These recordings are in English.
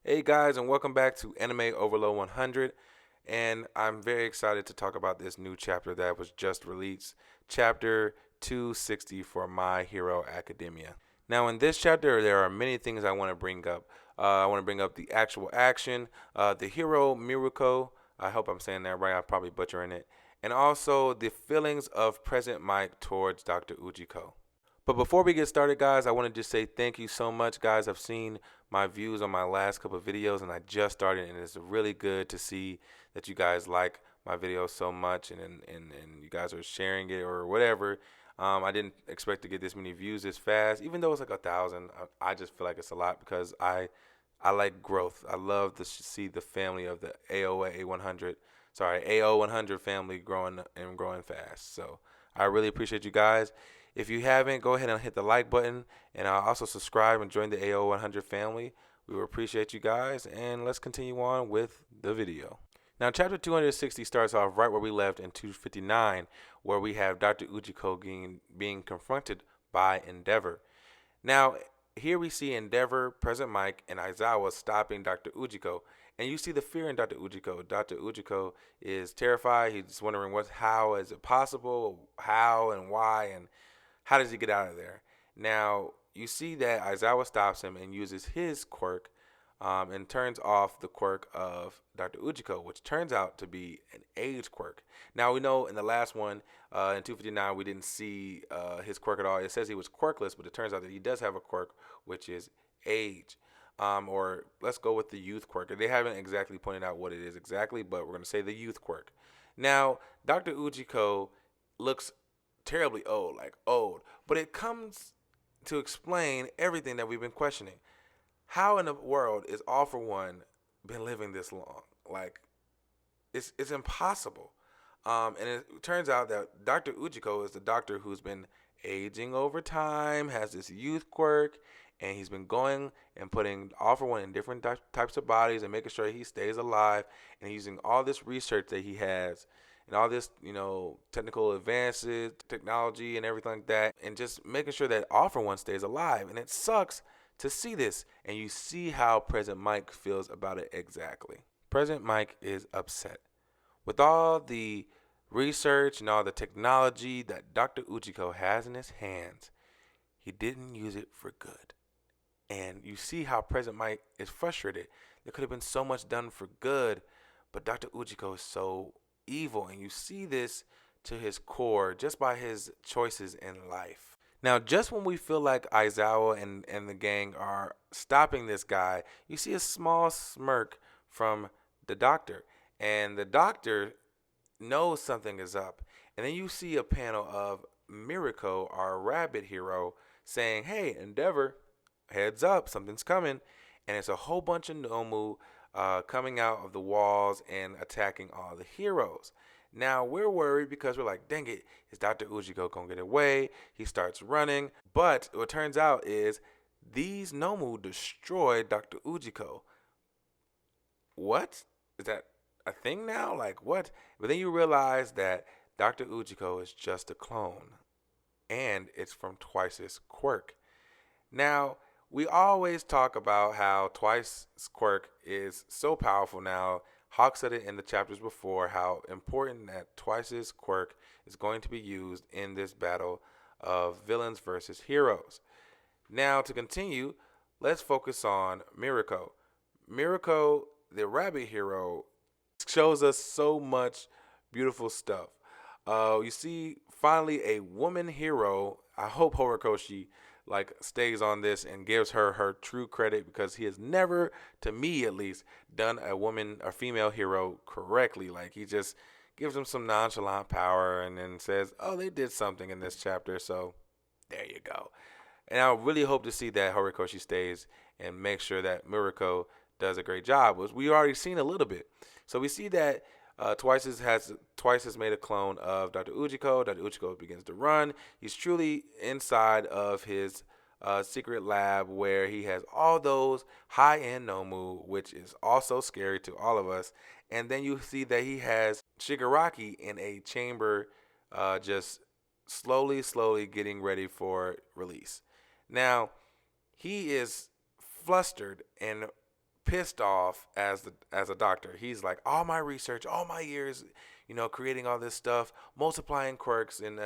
Hey guys, and welcome back to Anime Overload 100. And I'm very excited to talk about this new chapter that was just released, chapter 260 for My Hero Academia. Now, in this chapter, there are many things I want to bring up. I want to bring up the actual action, the hero Miruko. I hope I'm saying that right. I'm probably butchering it. And also the feelings of President Mike towards Dr. Ujiko. But before we get started, guys, I want to just say thank you so much, guys. I've seen my views on my last couple of videos, and I just started, and it's really good to see that you guys like my videos so much, and you guys are sharing it or whatever. I didn't expect to get this many views this fast, even though it's like 1,000. I just feel like it's a lot because I like growth. I love to see the family of the AOA 100, sorry, AO 100 family growing and growing fast. So I really appreciate you guys. If you haven't, go ahead and hit the like button, and also subscribe and join the AO 100 family. We will appreciate you guys, and let's continue on with the video. Now, chapter 260 starts off right where we left in 259, where we have Dr. Ujiko being confronted by Endeavor. Now, here we see Endeavor, President Mike, and Aizawa stopping Dr. Ujiko. And you see the fear in Dr. Ujiko. Dr. Ujiko is terrified. He's wondering how is it possible, how and why, and how does he get out of there? Now, you see that Aizawa stops him and uses his quirk and turns off the quirk of Dr. Ujiko, which turns out to be an age quirk. Now, we know in the last one, in 259, we didn't see his quirk at all. It says he was quirkless, but it turns out that he does have a quirk, which is age. Or let's go with the youth quirk. They haven't exactly pointed out what it is exactly, but we're going to say the youth quirk. Now, Dr. Ujiko looks terribly old, like old. But it comes to explain everything that we've been questioning. How in the world is All For One been living this long? Like, it's impossible. And it turns out that Dr. Ujiko is the doctor who's been aging over time, has this youth quirk, and he's been going and putting All For One in different types of bodies and making sure he stays alive, and using all this research that he has and all this, technical advances, technology, and everything like that, and just making sure that All For One stays alive. And it sucks to see this, and you see how President Mike feels about it exactly. President Mike is upset. With all the research and all the technology that Dr. Ujiko has in his hands, he didn't use it for good. And you see how President Mike is frustrated. There could have been so much done for good, but Dr. Ujiko is so evil, and you see this to his core just by his choices in life. Now, just when we feel like Aizawa and the gang are stopping this guy, you see a small smirk from the doctor, and the doctor knows something is up. And then you see a panel of Miruko, our rabbit hero, saying, "Hey, Endeavor, heads up, something's coming." And it's a whole bunch of Nomu coming out of the walls and attacking all the heroes. Now, we're worried because we're like, dang it, is Dr. Ujiko going to get away? He starts running. But what turns out is these Nomu destroyed Dr. Ujiko. What? Is that a thing now? Like, what? But then you realize that Dr. Ujiko is just a clone, and it's from Twice's quirk. Now, we always talk about how Twice's quirk is so powerful now. Hawk said it in the chapters before, how important that Twice's quirk is going to be used in this battle of villains versus heroes. Now, to continue, let's focus on Miruko. Miruko, the rabbit hero, shows us so much beautiful stuff. You see, finally, a woman hero. I hope Horikoshi stays on this and gives her true credit, because he has never, to me at least, done a female hero correctly. Like, he just gives them some nonchalant power and then says, "Oh, they did something in this chapter, so there you go." And I really hope to see that Horikoshi stays and make sure that Miruko does a great job. We already seen a little bit. So we see that Twice has made a clone of Dr. Ujiko. Dr. Ujiko begins to run. He's truly inside of his secret lab where he has all those high-end Nomu, which is also scary to all of us. And then you see that he has Shigaraki in a chamber, just slowly getting ready for release. Now, he is flustered and pissed off as a doctor. He's like, all my research, all my years, creating all this stuff, multiplying quirks and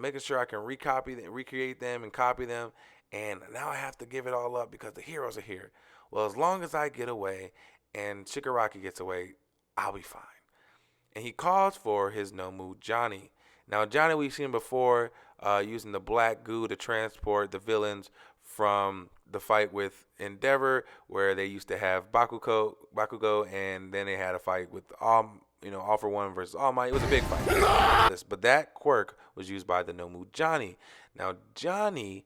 making sure I can recreate them and copy them, and now I have to give it all up because the heroes are here. Well, as long as I get away and Shigaraki gets away, I'll be fine. And he calls for his Nomu Johnny. Now Johnny, we've seen before using the black goo to transport the villains from the fight with Endeavor, where they used to have Bakugo, and then they had a fight with All for One versus All Might. It was a big fight. But that quirk was used by the Nomu Johnny. Now Johnny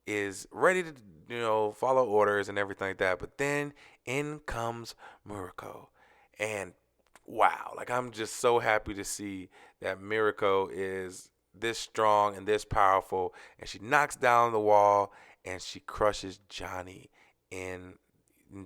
is ready to follow orders and everything like that, but then in comes Miruko, and wow, like I'm just so happy to see that Miruko is this strong and this powerful, and she knocks down the wall and she crushes Johnny in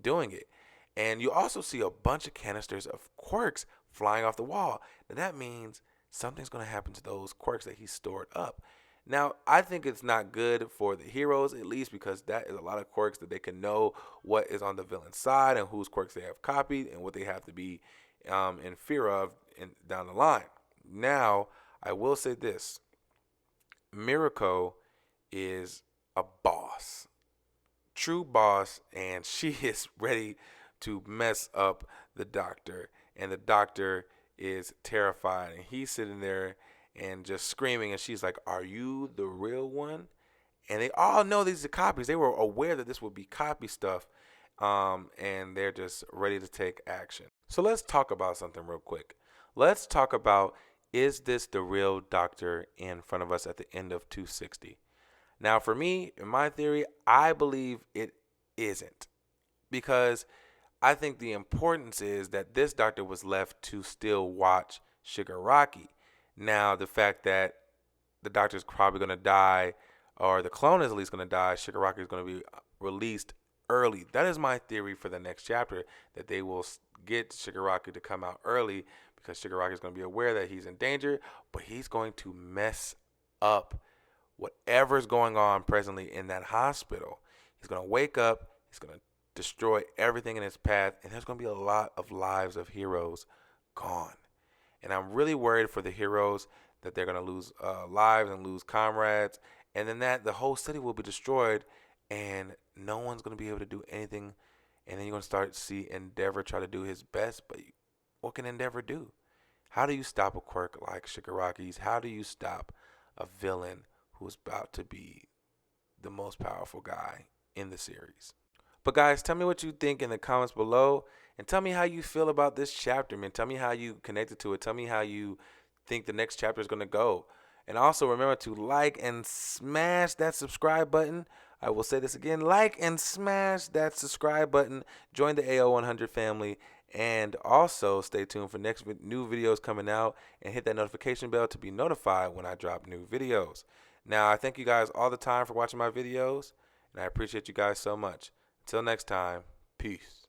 doing it. And you also see a bunch of canisters of quirks flying off the wall. Now that means something's going to happen to those quirks that he stored up. Now, I think it's not good for the heroes, at least, because that is a lot of quirks that they can know what is on the villain's side and whose quirks they have copied and what they have to be in fear of down the line. Now, I will say this. Miruko is a boss. True boss, and she is ready to mess up the doctor. And the doctor is terrified, and he's sitting there and just screaming, and she's like, "Are you the real one?" And they all know these are copies. They were aware that this would be copy stuff, and they're just ready to take action. So let's talk about something real quick. Let's talk about, is this the real doctor in front of us at the end of 260? Now, for me, in my theory, I believe it isn't, because I think the importance is that this doctor was left to still watch Shigaraki. Now, the fact that the doctor is probably going to die, or the clone is at least going to die, Shigaraki is going to be released early. That is my theory for the next chapter, that they will get Shigaraki to come out early, because Shigaraki is going to be aware that he's in danger, but he's going to mess up whatever's going on presently in that hospital. He's going to wake up, he's going to destroy everything in his path, and there's going to be a lot of lives of heroes gone. And I'm really worried for the heroes that they're going to lose lives and lose comrades. And then that the whole city will be destroyed and no one's going to be able to do anything. And then you're going to start to see Endeavor try to do his best. But what can Endeavor do? How do you stop a quirk like Shigaraki's? How do you stop a villain who's about to be the most powerful guy in the series? But guys, tell me what you think in the comments below. And tell me how you feel about this chapter, man. Tell me how you connected to it. Tell me how you think the next chapter is going to go. And also remember to like and smash that subscribe button. I will say this again. Like and smash that subscribe button. Join the AO100 family. And also stay tuned for next new videos coming out. And hit that notification bell to be notified when I drop new videos. Now, I thank you guys all the time for watching my videos. And I appreciate you guys so much. Until next time, peace.